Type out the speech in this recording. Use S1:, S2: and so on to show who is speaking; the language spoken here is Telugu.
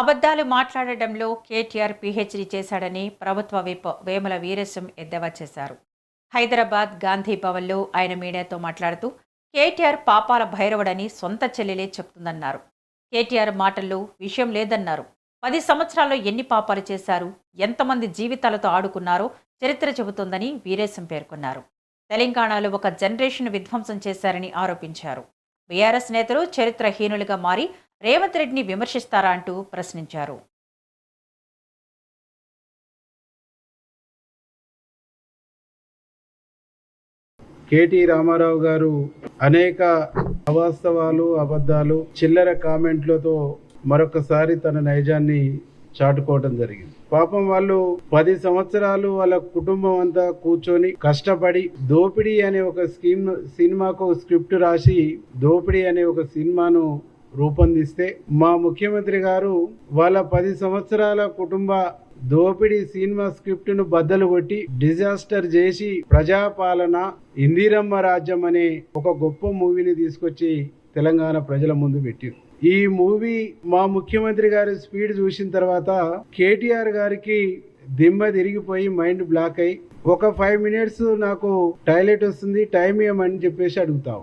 S1: అబద్ధాలు మాట్లాడడంలో కేటీఆర్ పీహెచ్డీ చేశాడని ప్రభుత్వ విప్ వేముల వీరేశం ఎద్దేవా చేశారు. హైదరాబాద్ గాంధీ భవన్లో ఆయన మీడియాతో మాట్లాడుతూ కేటీఆర్ పాపాల భైరవుడని సొంత చెల్లెలే చెప్తుందన్నారు. కేటీఆర్ మాటల్లో విషయం లేదన్నారు. 10 సంవత్సరాల్లో ఎన్ని పాపాలు చేశారు, ఎంతమంది జీవితాలతో ఆడుకున్నారో చరిత్ర చెబుతోందని వీరేశం పేర్కొన్నారు. తెలంగాణలో ఒక జనరేషన్ విధ్వంసం చేశారని ఆరోపించారు. బీఆర్ఎస్ నేతలు చరిత్రహీనులుగా మారి రేవంత్ రెడ్డిని విమర్శిస్తారా అంటూ ప్రశ్నించారు.
S2: కేటీ రామారావు గారు అనేక అవాస్తవాలు, అబద్ధాలు, చిల్లర కామెంట్లతో మరొకసారి తన నైజాన్ని చాటుకోవడం జరిగింది. పాపం వాళ్ళు 10 సంవత్సరాలు వాళ్ళ కుటుంబం అంతా కూర్చొని కష్టపడి దోపిడీ అనే ఒక సినిమాకు స్క్రిప్ట్ రాసి దోపిడీ అనే ఒక సినిమాను రూపొందిస్తే మా ముఖ్యమంత్రి గారు వాళ్ళ 10 సంవత్సరాల కుటుంబ దోపిడీ సినిమా స్క్రిప్ట్ ను బద్దలు కొట్టి డిజాస్టర్ చేసి ప్రజాపాలన, ఇందిరమ్మ రాజ్యం అనే ఒక గొప్ప మూవీని తీసుకొచ్చి తెలంగాణ ప్రజల ముందు పెట్టారు. ఈ మూవీ మా ముఖ్యమంత్రి గారి స్పీడ్ చూసిన తర్వాత కేటీఆర్ గారికి దిమ్మ తిరిగిపోయి మైండ్ బ్లాక్ అయ్యి ఒక 5 minutes నాకు టాయిలెట్ వస్తుంది, టైం ఇవ్వమని చెప్పేసి అడుగుతాం.